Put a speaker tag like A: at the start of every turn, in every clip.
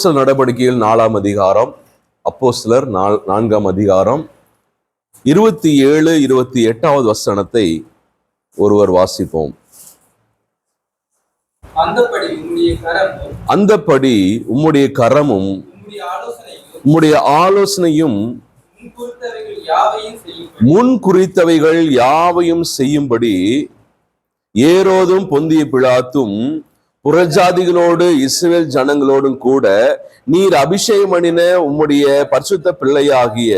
A: அப்போஸ்தலர் நடவடிக்கைகள் 4ஆம் அதிகாரம், அப்போஸ்தலர் 4ஆம் அதிகாரம் 27, 28வது வசனத்தை ஒருவர் வாசிப்போம். அந்தப்படி உம்முடைய கரமும் உம்முடைய ஆலோசனையும் முன் குறித்தவைகள் யாவையும் செய்யும்படி ஏரோதும் பொந்திய பிலாத்தும் புறஜாதிகளோடு இஸ்ரவேல் ஜனங்களோடும் கூட நீர் அபிஷேகம் பண்ணின உம்முடைய பரிசுத்த பிள்ளையாகிய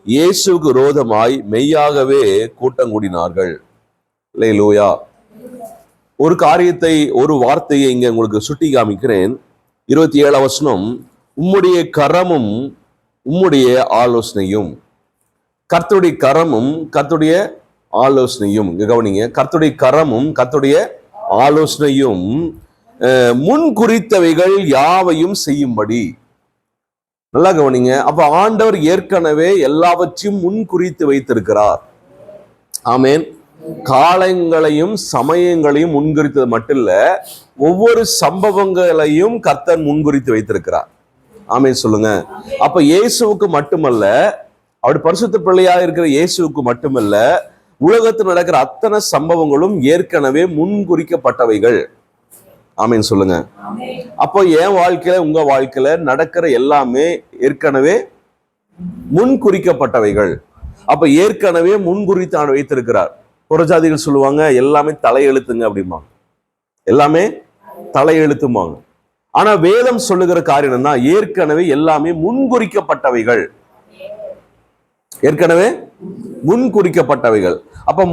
A: இயேசுவுக்கு விரோதமாய் மெய்யாகவே கூட்டம் கூடினார்கள். அல்லேலூயா. ஒரு காரியத்தை, ஒரு வார்த்தையை இங்க உங்களுக்கு சுட்டி காமிக்கிறேன். 27 வசனம், உம்முடைய கரமும் உம்முடைய ஆலோசனையும். கர்த்தருடைய கரமும் கர்த்தருடைய ஆலோசனையும். கவனிங்க, கர்த்தருடைய கரமும் கர்த்தருடைய ஆலோசனையும் முன் குறித்தவைகள் யாவையும் செய்யும்படி. நல்லா கவனிங்க. அப்ப ஆண்டவர் ஏற்கனவே எல்லாவற்றையும் முன் குறித்து வைத்திருக்கிறார். ஆமேன். காலங்களையும் சமயங்களையும் முன்குறித்தது மட்டும் இல்ல, ஒவ்வொரு சம்பவங்களையும் கர்த்தர் முன்குறித்து வைத்திருக்கிறார். ஆமேன் சொல்லுங்க. அப்ப இயேசுவுக்கு மட்டுமல்ல, அவருடைய பரிசுத்த பிள்ளையாக இருக்கிற இயேசுவுக்கு மட்டுமல்ல, உலகத்தில் நடக்கிற அத்தனை சம்பவங்களும் ஏற்கனவே முன்குறிக்கப்பட்டவைகள். ஆமேன் சொல்லுங்க. அப்போ என் வாழ்க்கையில, உங்க வாழ்க்கையில நடக்கிற எல்லாமே ஏற்கனவே முன்குறிக்கப்பட்டவைகள். அப்ப ஏற்கனவே முன்குறித்து வைத்திருக்கிறார். புறஜாதிகள் சொல்லுவாங்க எல்லாமே தலையெழுத்துங்க அப்படிம்பாங்க, எல்லாமே தலையெழுத்துமாங்க. ஆனா வேதம் சொல்லுகிற காரியம் என்னன்னா, ஏற்கனவே எல்லாமே முன்குறிக்கப்பட்டவைகள், ஏற்கனவே முன்குறிக்கப்பட்டவைகள். அப்ப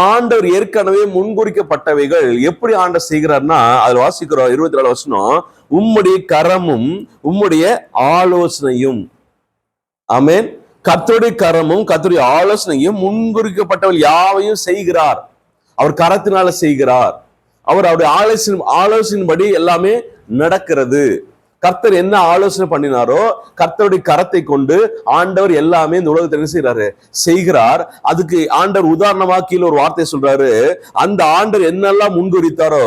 A: ஆண்டவர் ஏற்கனவே முன்குறிக்கப்பட்டவைகள் எப்படி ஆண்டவர் செய்கிறார்னா, அதில் வாசிக்கிறோம் 27 வசனம், உம்முடைய கரமும் உம்முடைய ஆலோசனையும். ஆமென். கர்த்தருடைய கரமும் கர்த்தருடைய ஆலோசனையும் முன்குறிக்கப்பட்டவள் யாவையும் செய்கிறார். அவர் கரத்தினால செய்கிறார். அவருடைய ஆலோசனையின்படி எல்லாமே நடக்கிறது. கர்த்தர் என்ன ஆலோசனை பண்ணினாரோ கர்த்தருடைய கரத்தை கொண்டு ஆண்டவர் எல்லாமே இந்த உலகத்தை என்ன செய்யறாரு, செய்கிறார். அதுக்கு ஆண்டவர் உதாரணமா கீழே ஒரு வார்த்தை சொல்றாரு. அந்த ஆண்டவர் என்னெல்லாம் முன்குறித்தாரோ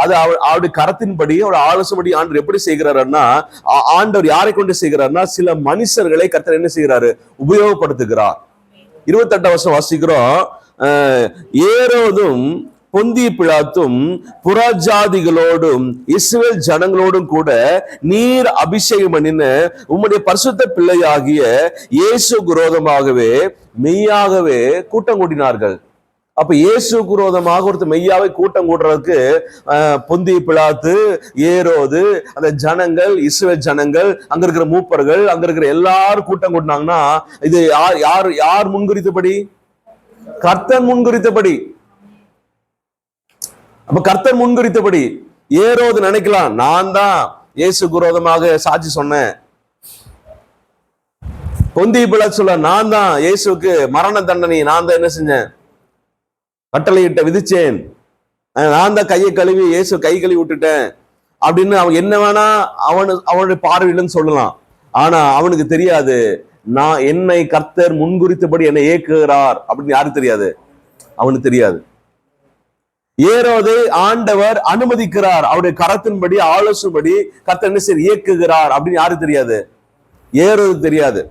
A: அது அவருடைய கரத்தின்படி, அவருடைய ஆலோசனைப்படி ஆண்டவர் எப்படி செய்கிறாருன்னா, ஆண்டவர் யாரை கொண்டு செய்கிறார்னா, சில மனுஷர்களை கர்த்தர் என்ன செய்கிறாரு, உபயோகப்படுத்துகிறார். 28 வசனம் வாசிக்கிறோம். ஏரோதும் பொந்திய பிலாத்தும் புறஜாதிகளோடும் இஸ்ரவேல் ஜனங்களோடும் கூட நீர் அபிஷேகம் பண்ணின உம்முடைய பரிசுத்த பிள்ளையாகிய இயேசுவுக்கு விரோதமாகவே மெய்யாகவே கூட்டம் கூட்டினார்கள். அப்ப இயேசுவுக்கு விரோதமாக ஒருத்தர் மெய்யாவே கூட்டம் கூட்டுறதுக்கு பொந்திய பிலாத்து, ஏரோது, அந்த ஜனங்கள், இஸ்ரவேல் ஜனங்கள், அங்க இருக்கிற மூப்பர்கள், அங்க இருக்கிற எல்லாரும் கூட்டம் கூட்டினாங்கன்னா இது யார் முன்குறித்தபடி? கர்த்தர் முன்குறித்தபடி. அப்ப கர்த்தர் முன்குறித்தபடி. ஏரோது நினைக்கலாம், நான் தான் இயேசுக்கு விரோதமாக சாட்சி சொன்னேன். பொந்திய பிலாத்து சொல்ல, நான் தான் இயேசுக்கு மரண தண்டனை நான் தான் என்ன செஞ்சேன், கட்டளையிட்ட விதிச்சேன், நான் தான் கையை கழுவி இயேசு கை கழுவி விட்டுட்டேன் அப்படின்னு அவன் என்ன வேணா அவனுடைய பார்வையிலும் சொல்லலாம். ஆனா அவனுக்கு தெரியாது, நான் என்னை கர்த்தர் முன்குறித்தபடி என்னை இயக்குகிறார் அப்படின்னு யாருக்கு தெரியாது, அவனுக்கு தெரியாது. ஏரோதை ஆண்டவர் அனுமதிக்கிறார், அவருடைய கரத்தின்படி ஆலோசனைப்படி கர்த்தர் என்ன செய்ய இயக்குகிறார் அப்படின்னு யாருக்கு தெரியாது, ஏரோது தெரியாது.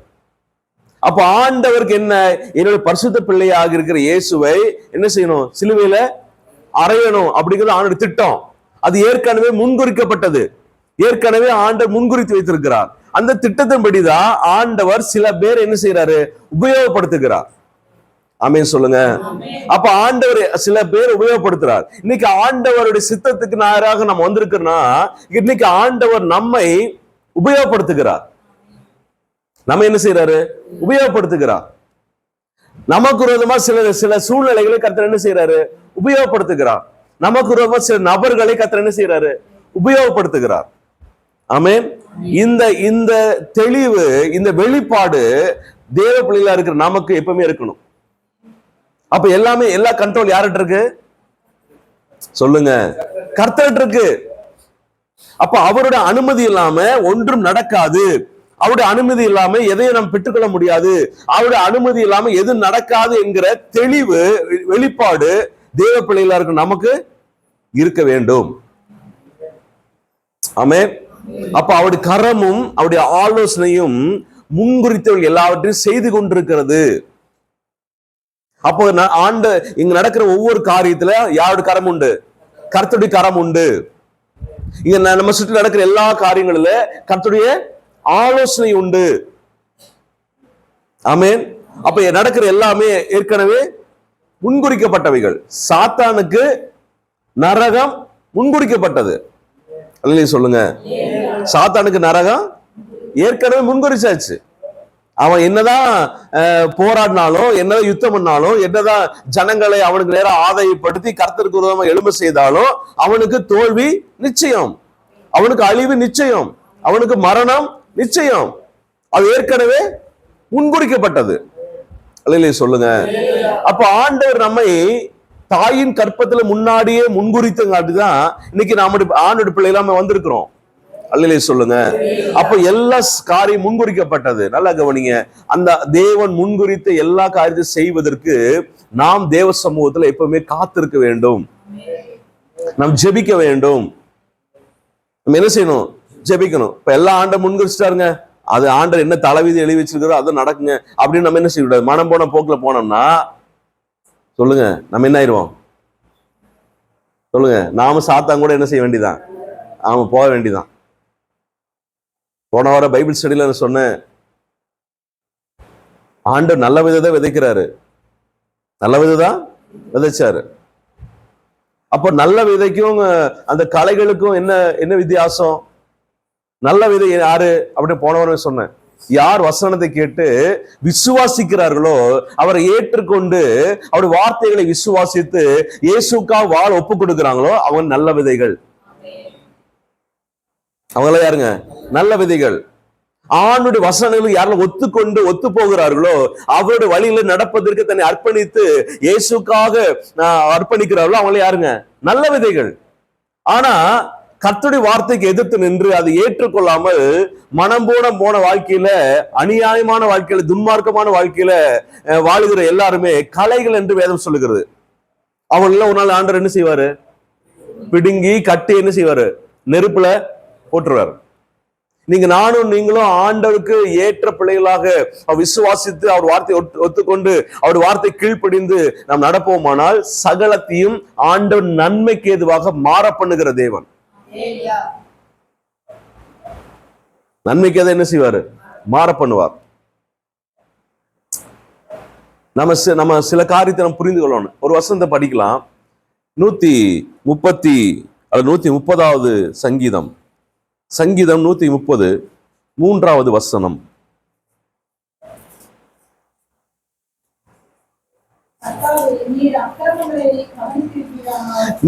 A: அப்ப ஆண்டவருக்கு என்ன, என்னோட பரிசுத்த பிள்ளையாக இருக்கிற இயேசுவை என்ன செய்யணும், சிலுவையில அறையணும் அப்படிங்கிறது ஆண்டோட திட்டம். அது ஏற்கனவே முன்குறிக்கப்பட்டது, ஏற்கனவே ஆண்டவர் முன்குறித்து வைத்திருக்கிறார். அந்த திட்டத்தின்படிதான் ஆண்டவர் சில பேர் என்ன செய்யறாரு, உபயோகப்படுத்துகிறார். ஆமென் சொல்லுங்க. அப்ப ஆண்டவர் சில பேர் உபயோகப்படுத்துறார். இன்னைக்கு ஆண்டவருடைய சித்தத்துக்கு நேராக நம்ம வந்திருக்கிறோம்னா, இன்னைக்கு ஆண்டவர் நம்மை உபயோகப்படுத்துகிறார். நம்ம என்ன செய்யறாரு, உபயோகப்படுத்துகிறார். நமக்கு விரோதமா சில சூழ்நிலைகளை கர்த்தர் என்ன செய்யறாரு, உபயோகப்படுத்துகிறார். நமக்கு விரோதமா சில நபர்களை கர்த்தர் என்ன செய்யறாரு, உபயோகப்படுத்துகிறார். ஆமென். இந்த தெளிவு, இந்த வெளிப்பாடு தேவ பிள்ளைகளா இருக்கிற நமக்கு எப்பவுமே இருக்கணும். அப்ப எல்லாமே, எல்லா கண்ட்ரோல் யார்கிட்ட இருக்கு சொல்லுங்க, கர்த்தர்கிட்ட இருக்கு. அப்ப அவருடைய அனுமதி இல்லாம ஒன்றும் நடக்காது. அவருடைய அனுமதி இல்லாம எதையும் நாம் பெற்றுக்கொள்ள முடியாது. அவருடைய அனுமதி இல்லாம எது நடக்காது என்கிற தெளிவு, வெளிப்பாடு தேவ பிள்ளைகளா இருக்கு நமக்கு இருக்க வேண்டும். ஆமென். அப்ப அவருடைய கரமும் அவருடைய ஆலோசனையும் முன்குறித்தவர்கள் எல்லாவற்றையும் செய்து கொண்டிருக்கிறது. அப்போ ஆண்டு இங்க நடக்கிற ஒவ்வொரு காரியத்துல யாருடைய கரம் உண்டு? கர்த்தருடைய கரம் உண்டு. இங்க நம்ம சுற்றி நடக்கிற எல்லா காரியங்களில கர்த்தருடைய ஆலோசனை உண்டு. ஆமென். அப்ப நடக்கிற எல்லாமே ஏற்கனவே முன்குறிக்கப்பட்டவைகள். சாத்தானுக்கு நரகம் முன்குறிக்கப்பட்டது. அல்லேலூயா சொல்லுங்க. சாத்தானுக்கு நரகம் ஏற்கனவே முன்குறிச்சாச்சு. அவன் என்னதான் போராடினாலும், என்னதான் யுத்தம் பண்ணாலும், என்னதான் ஜனங்களை அவனுக்கு நேரம் ஆதாயப்படுத்தி கர்த்தருக்கு விரோதமாக எழும்ப செய்தாலும் அவனுக்கு தோல்வி நிச்சயம், அவனுக்கு அழிவு நிச்சயம், அவனுக்கு மரணம் நிச்சயம். அது ஏற்கனவே முன்குறிக்கப்பட்டது. அல்லேலூயா சொல்லுங்க. அப்ப ஆண்டவர் நம்மை தாயின் கற்பத்துல முன்னாடியே முன்குறித்தங்காட்டிதான் இன்னைக்கு நம்முடைய ஆண்டோட பிள்ளைகளாம வந்திருக்கிறோம். அல்லேலூயா சொல்லுங்க. அப்ப எல்லா காரியம் முன்குறிக்கப்பட்டது. நல்லா கவனிங்க. அந்த தேவன் முன்குறித்த எல்லா காரியத்தையும் செய்வதற்கு நாம் தேவ சமூகத்துல எப்பவுமே காத்திருக்க வேண்டும். நாம் ஜெபிக்க வேண்டும். நம்ம என்ன செய்யணும்? ஜெபிக்கணும். இப்ப எல்லா ஆண்டை முன்குறிச்சிட்டாருங்க, அது ஆண்டர் என்ன தலைவிதி எழுதி வச்சிருக்கிறோ அது நடக்குங்க அப்படின்னு நம்ம என்ன செய்யக்கூடாது. மனம் போன போக்குல போனோம்னா சொல்லுங்க, நம்ம என்ன ஆயிடுவோம்? சொல்லுங்க. நாம சாத்தான் கூட என்ன செய்ய வேண்டியதான்? நாம போக வேண்டியதான். போன வாரம் பைபிள் ஸ்டடியில நான் சொன்னேன், ஆண்டவர் நல்ல விதத்தை விதைக்கிறாரு, நல்ல விததான் விதைச்சாரு. அப்போ நல்ல விதைக்கும் அந்த கலைகளுக்கும் என்ன என்ன வித்தியாசம்? நல்ல விதை யாரு அப்படின்னு போன வாரம் சொன்னேன். யார் வசனத்தை கேட்டு விசுவாசிக்கிறார்களோ, அவரை ஏற்றுக்கொண்டு அவருடைய வார்த்தைகளை விசுவாசித்து இயேசுக்காக வாழ ஒப்பு கொடுக்கிறாங்களோ அவங்க நல்ல விதைகள். அவங்கள யாருங்க? நல்ல விதைகள். ஆணுடைய வசனங்கள் யாரும் ஒத்துக்கொண்டு ஒத்து போகிறார்களோ, அவருடைய வழியில நடப்பதற்கு தன்னை அர்ப்பணித்து இயேசுக்காக அர்ப்பணிக்கிறார்களோ அவங்கள யாருங்க? நல்ல விதைகள். ஆனா கர்த்தருடைய வார்த்தைக்கு எதிர்த்து நின்று அதை ஏற்றுக்கொள்ளாமல் மனம் போன வாழ்க்கையில, அநியாயமான வாழ்க்கையில, துன்மார்க்கமான வாழ்க்கையில வாழுகிற எல்லாருமே கலைகள் என்று வேதம் சொல்லுகிறது. அவங்க எல்லாம் ஒரு நாள் ஆண்டவர் என்ன செய்வாரு? பிடுங்கி கட்டி என்ன செய்வாரு? நெருப்புல போட்டுருவார். நீங்க நானும் நீங்களும் ஆண்டவருக்கு ஏற்ற பிள்ளைகளாக விசுவாசித்து அவர் வார்த்தையை ஒத்துக்கொண்டு அவர் வார்த்தை கீழ்ப்படிந்து நாம் நடப்போமானால் சகலத்தையும் ஆண்டவர் நன்மைக்கு ஏதுவாக மாற பண்ணுகிற தேவன். நன்மைக்கு எதை என்ன செய்வாரு? மாற பண்ணுவார். நம்ம சில காரியத்தை நம்ம புரிந்து கொள்ளணும். ஒரு வசனத்தை படிக்கலாம். 130வது சங்கீதம், சங்கீதம் 130 3வது வசனம்.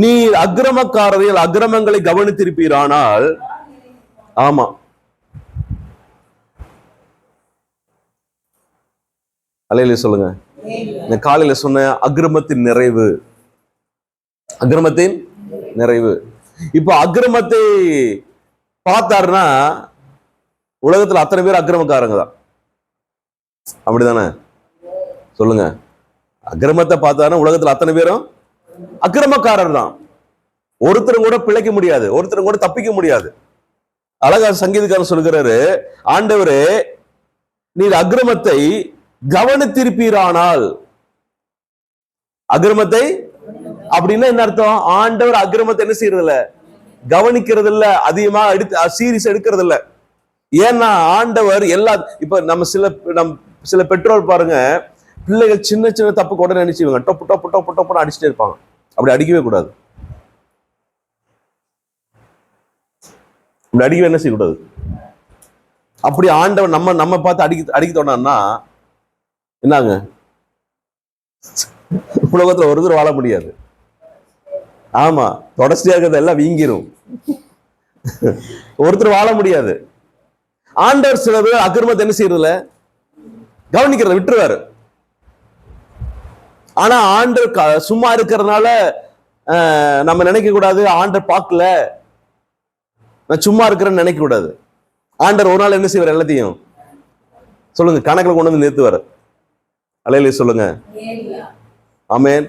A: நீர் அக்கிரமக்காரர்கள் அக்கிரமங்களை கவனித்திருப்பீரானால், ஆமா, அல்லேலூயா சொல்லுங்க. இந்த காலையில சொன்ன அக்கிரமத்தின் நிறைவு, அக்கிரமத்தின் நிறைவு. இப்ப அக்கிரமத்தை பார்த்தாருன்னா உலகத்துல அத்தனை பேர் அக்கிரமக்காரங்க தான். அப்படிதானே? சொல்லுங்க. அக்கிரமத்தை பார்த்தாருன்னா உலகத்துல அத்தனை பேரும் அக்கிரமக்காரர் தான். ஒருத்தரும் கூட பிழைக்க முடியாது, ஒருத்தரும் கூட தப்பிக்க முடியாது. அழகா சங்கீதக்காரன் சொல்கிறாரு, ஆண்டவரே நீர் அக்கிரமத்தை கவனித்திருப்பீரானால். அக்கிரமத்தை அப்படின்னா என்ன அர்த்தம்? ஆண்டவர் அக்கிரமத்தை என்ன செய்யறது இல்ல? கவனிக்கிறது இல்ல, அதிகமா சீரியஸ் எடுக்கிறது இல்ல. ஏன்னா ஆண்டவர் எல்லா, இப்ப நம்ம சில பெற்றோர் பாருங்க, பிள்ளைகள் சின்ன சின்ன தப்பு உடனே நினைச்சுவாங்க, டொப்பு டொப்பு டொப்பு டொப்புன்னு அடிச்சுட்டே இருப்பாங்க. அப்படி அடிக்கவே கூடாது. அப்படி அடிக்கவே என்ன செய்யக்கூடாது. அப்படி ஆண்டவர் நம்ம பார்த்து அடிக்க தோணான்னா என்னங்க? உலகத்துல ஒருத்தர் வாழ முடியாது. ஆமா, தொடர்ச்சியா இருக்கிறது எல்லாம் வீங்கிரும். ஒருத்தர் வாழ முடியாது. ஆண்டவர் சில பேர் அக்கிரமத்தை என்ன செய்யறதுல கவனிக்கிறத விட்டுருவாரு. ஆனா ஆண்டவர் சும்மா இருக்கிறதுனால நம்ம நினைக்க கூடாது ஆண்டவர் பார்க்கல, நான் சும்மா இருக்கிறேன்னு நினைக்க கூடாது. ஆண்டவர் ஒரு நாள் என்ன செய்வார்? எல்லாத்தையும் சொல்லுங்க கணக்குல கொண்டு வந்து நிறுத்துவார். அல்லேலூயா சொல்லுங்க. ஆமென்.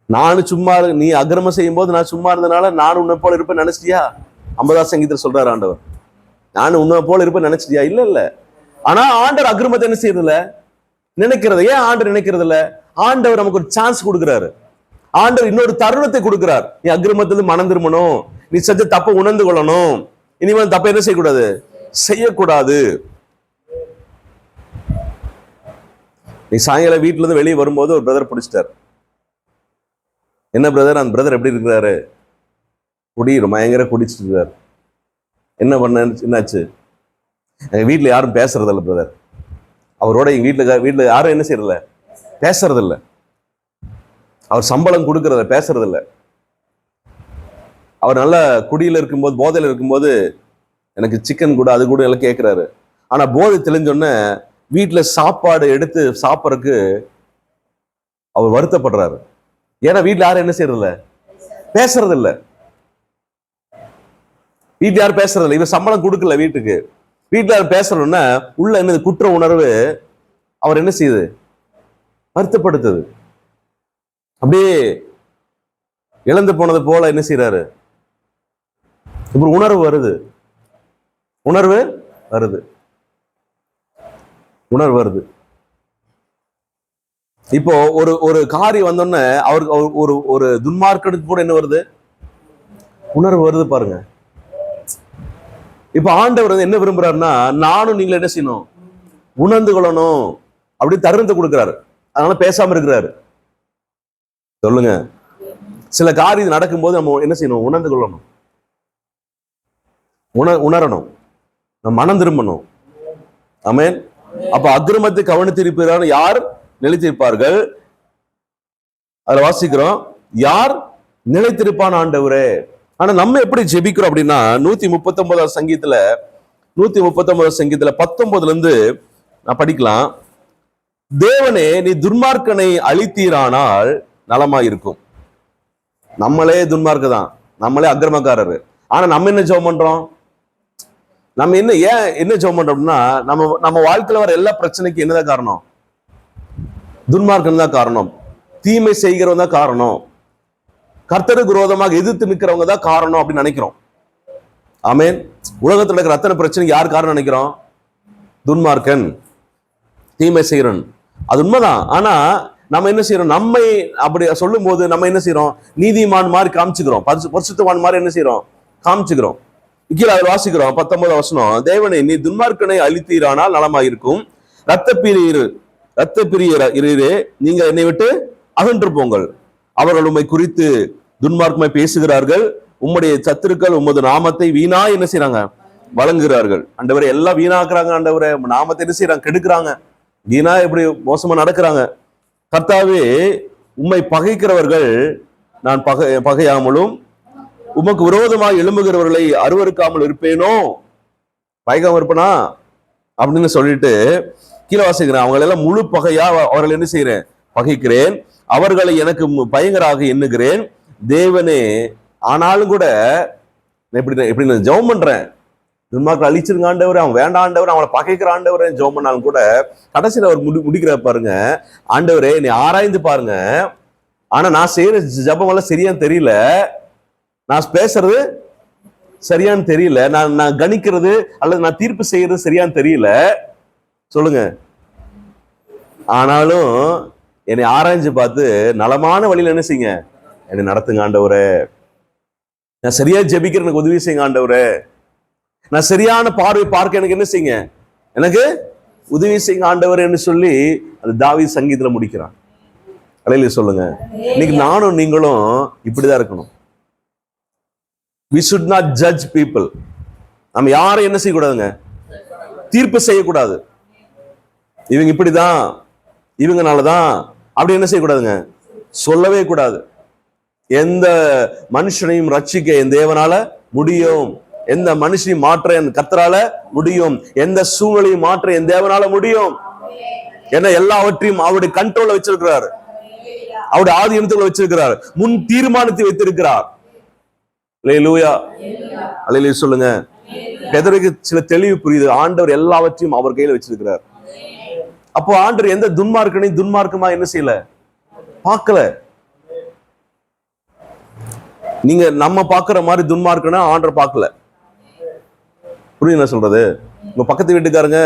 A: நானும் சும்மா, நீ அக்கிரமம் செய்யும் போது நான் சும்மா இருந்தனால நானும் உன்னை போல இருப்பேன் நினைச்சியா? 50 சங்கீதத்தில் சொல்றாரு ஆண்டவர். நானும் உன்னை போல இருப்பேன் நினைச்சிட்டியா? இல்ல இல்ல. ஆனா ஆண்டவர் அக்கிரமத்தை என்ன செய்யறது இல்ல, நினைக்கிறது. ஏன் ஆண்டவர் நினைக்கிறது இல்ல? ஆண்டவர் நமக்கு ஒரு சான்ஸ் கொடுக்கிறாரு. ஆண்டவர் இன்னொரு தருணத்தை கொடுக்கிறார். நீ அக்கிரமத்திலிருந்து மனம் திரும்பணும், நீ செஞ்ச தப்பை உணர்ந்து கொள்ளணும், இனிமேல் தப்பை என்ன செய்யக்கூடாது, செய்யக்கூடாது. நீ சாயங்காலம் வீட்டுல இருந்து வெளியே வரும்போது ஒரு பிரதர் பிடிச்சிட்டார். என்ன பிரதர்? அந்த பிரதர் எப்படி இருக்கிறாரு? பயங்கர குடிச்சிட்டு இருக்காரு. என்ன பண்ண, என்னாச்சு? எங்க வீட்டுல யாரும் பேசுறது இல்லை பிரதர். அவரோட எங்க வீட்டுல யாரும் என்ன செய்யறதில்ல, பேசுறது இல்லை. அவர் சம்பளம் கொடுக்கறத பேசுறது இல்லை. அவர் நல்ல குடியில இருக்கும்போது, போதையில இருக்கும்போது எனக்கு சிக்கன் கூட அது கூட எல்லாம் கேட்கிறாரு. ஆனா போதை தெளிஞ்சோடனே வீட்டுல சாப்பாடு எடுத்து சாப்பிட்றதுக்கு அவர் வருத்தப்படுறாரு. ஏன்னா வீட்டுல யாரும் என்ன செய்யறதில்ல, பேசுறது இல்லை. வீட்டுல யாரும் பேசுறது இல்லை. இவர் சம்பளம் கொடுக்கல வீட்டுக்கு. வீட்டுல யாரும் பேசுறோம்னா உள்ள என்னது, குற்ற உணர்வு அவர் என்ன செய்யுது, வருத்தப்படுத்துது. அப்படியே இழந்து போனது போல என்ன செய்யறாரு, இப்ப உணர்வு வருது, உணர்வு வருது. இப்போ ஒரு ஒரு காரியம் வந்தோடனே அவருக்கு ஒரு ஒரு துன்மார்க்கனுக்கு கூட என்ன வருது, உணர்வு வருது பாருங்க. இப்ப ஆண்டவர் வந்து என்ன விரும்புறாருன்னா, நானும் நீங்க என்ன செய்யணும், உணர்ந்து கொள்ளணும். அப்படி தருணத்தை கொடுக்கிறாரு. அதனால பேசாம இருக்கிறாரு. சொல்லுங்க. சில காரியம் நடக்கும்போது நம்ம என்ன செய்யணும், உணர்ந்து கொள்ளணும், உணரணும், நம்ம மனம் திரும்பணும். ஆமென். அப்ப அக்கிரமத்தை கவனித்திருப்பார் யார் நிலைத்திருப்பார்கள். அதுல வாசிக்கிறோம், யார் நிலைத்திருப்பான் ஆண்டவரே. ஆனா நம்ம எப்படி ஜெபிக்கிறோம் அப்படின்னா, 139 சங்கீதத்துல 19 இருந்து நான் படிக்கலாம். தேவனே, நீ துன்மார்க்கனை அழித்தீரானால் நலமாயிருக்கும். நம்மளே துன்மார்க்க தான், நம்மளே அக்கிரமக்காரரு. ஆனா நம்ம என்ன ஜெபம் பண்றோம், நம்ம என்ன ஜெபம் பண்றோம் அப்படின்னா, நம்ம வாழ்க்கையில வர எல்லா பிரச்சனைக்கும் என்னதான் காரணம், துன்மார்க்கம் தான் காரணம், தீமை செய்கிறவங்க தான் காரணம், கர்த்தருக்கு விரோதமாக எதிர்த்து நிற்கிறவங்க தான் காரணம் அப்படின்னு நினைக்கிறோம். ஆமென். உலகத்துல இருக்கிற அத்தனை பிரச்சனைக்கு யார் காரணம் நினைக்கிறோம், துன்மார்க்கன், தீமை செய்கிறன். அது உண்மைதான். ஆனா நம்ம என்ன செய்யறோம், நம்மை அப்படி சொல்லும் போது நம்ம என்ன செய்யறோம், நீதிமான் மாதிரி காமிச்சுக்கிறோம், பரிசுத்தவான் மாதிரி என்ன செய்யறோம், காமிச்சுக்கிறோம். கீழே அதில் வாசிக்கிறோம் 19 வசனம், தேவனை நீ துன்மார்க்கனை அழித்தீரானால் நலமாயிருக்கும், ரத்த பிரியரே நீங்க என்னை விட்டு அகன்று போங்கள். அவர்கள் உம்மை குறித்து துன்மார்க்கமாய் பேசுகிறார்கள், உம்முடைய சத்துருக்கள் உமது நாமத்தை வீணா என்ன செய்யறாங்க, வழங்குகிறார்கள். ஆண்டவரே, எல்லாம் வீணாக்குறாங்க. ஆண்டவரே, நாமத்தை என்ன செய்யறாங்க, கெடுக்கிறாங்க, வீணா எப்படி மோசமா நடக்கிறாங்க. கர்த்தாவே, உம்மை பகைக்கிறவர்கள் நான் பகையாமலும் உமக்கு விரோதமாக எழும்புகிறவர்களை அருவருக்காமல் இருப்பேனோ, பயக்காம இருப்பனா அப்படின்னு சொல்லிட்டு கீழே வாசிக்கிறேன். அவங்களெல்லாம் முழு பகையா அவர்கள் என்ன செய்யறேன், பகைக்கிறேன், அவர்களை எனக்கு பயங்கராக எண்ணுகிறேன். தேவனே, ஆனாலும் கூட எப்படி நான் ஜெபம் பண்றேன், துன்மார்க்கரை அழிச்சிருங்க ஆண்டவர், அவன் வேண்டாம் ஆண்டவர், அவங்களை பகைக்கிற ஆண்டவர் ஜெபம் பண்ணாலும் கூட கடைசியில் அவர் முடிக்கிற பாருங்க, ஆண்டவரே நீ ஆராய்ந்து பாருங்க, ஆனா நான் செய்யற ஜெபம் எல்லாம் சரியான்னு தெரியல, நான் பேசுறது சரியான்னு தெரியல, நான் கணிக்கிறது அல்லது நான் தீர்ப்பு செய்யறது சரியான்னு தெரியல, சொல்லுங்க. ஆனாலும் என்னை ஆராய்ஞ்சு பார்த்து நலமான வழியில என்ன செய்யுங்க, என்னை நடத்துங்க ஆண்டவரே, நான் சரியா ஜெபிக்கிற எனக்கு உதவி செய்யுங்க ஆண்டவரே, நான் சரியான பார்வை பார்க்க எனக்கு என்ன செய்யுங்க, எனக்கு உதவி செய்யுங்க ஆண்டவர் என்று சொல்லி அந்த தாவீது சங்கீதத்துல முடிக்கிறான். அல்லேலூயா சொல்லுங்க. இன்னைக்கு நானும் நீங்களும் இப்படிதான் இருக்கணும். We should not judge people. நம்ம யாரும் என்ன செய்யக்கூடாதுங்க, தீர்ப்பு செய்யக்கூடாது. இவங்க இப்படிதான், இவங்கனாலதான் அப்படி என்ன செய்யக்கூடாதுங்க, சொல்லவே கூடாது. எந்த மனுஷனையும் ரட்சிக்க என் தேவனால முடியும், எந்த மனுஷனையும் மாற்ற என் கர்த்தரால முடியும், எந்த சூழ்நிலையும் மாற்ற என் தேவனால முடியும். ஏன்னா எல்லாவற்றையும் அவருடைய கண்ட்ரோல்ல வச்சிருக்கிறார், அவருடைய ஆதீனத்துல வச்சிருக்கிறார், முன் தீர்மானத்தை வைத்திருக்கிறார். அல்லேலூயா, அல்லேலூயா சொல்லுங்க. பேதுருக்கு சில தெளிவு புரியுது, ஆண்டவர் எல்லாவற்றையும் அவர் கையில வச்சிருக்கிறார். அப்போ ஆண்டவர் எந்த துன்மார்க்கனையும் துன்மார்க்கமா என்ன செய்யல, பார்க்கல. நீங்க நம்ம பாக்குற மாதிரி துன்மார்க்கனா ஆண்டவர் பார்க்கல. புரியுது நான் சொல்றது? உங்க பக்கத்து வீட்டுக்காரங்க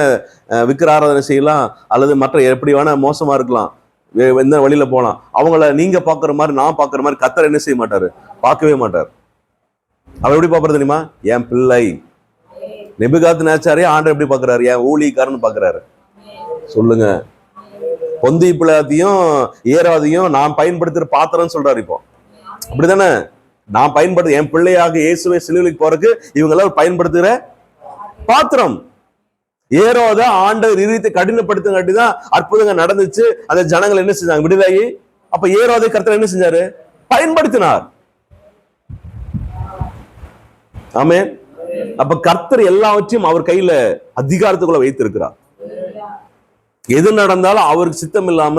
A: விக்கிர ஆராதனை செய்யலாம், அல்லது மற்ற எப்படி வேணா மோசமா இருக்கலாம், எந்த வழியில போலாம், அவங்கள நீங்க பாக்குற மாதிரி நான் பாக்குற மாதிரி கர்த்தர் என்ன செய்ய மாட்டாரு, பார்க்கவே மாட்டார். அவர் எப்படி பாக்குறது தெரியுமா? என் பிள்ளை. நெபுகாத் நேச்சாரே ஆண்டவர் எப்படி பாக்குறாரு? என் ஊழியக்காரன்னு பாக்குறாரு. சொல்லுங்க. பொந்தி பிள்ளையாத்தையும் ஏராதையும் நான் பயன்படுத்துற பாத்திரம்னு சொல்றாரு. இப்போ அப்படித்தானே? நான் பயன்படுத்த என் பிள்ளையாக இயேசுவை சிலுவைக்கு போறதுக்கு இவங்க எல்லாம் பயன்படுத்துகிற பாத்திரம். ஏரோத ஆண்டவர் இருதயத்தை கடினப்படுத்துங்காட்டி தான் அற்புதங்கள் நடந்துச்சு. அந்த ஜனங்கள் என்ன செஞ்சாங்க? விடுதலை. அப்ப ஏரோதை கர்த்தர் என்ன செஞ்சாரு? பயன்படுத்தினார். ஆமென். அப்ப கர்த்தர் எல்லாவற்றையும் அவர் கையில அதிகாரத்துக்குள்ள வைத்திருக்கிறார். எது நடந்தாலும் அவருக்கு சித்தம் இல்லாம,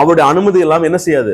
A: அவருடைய அனுமதி இல்லாம என்ன செய்யாது,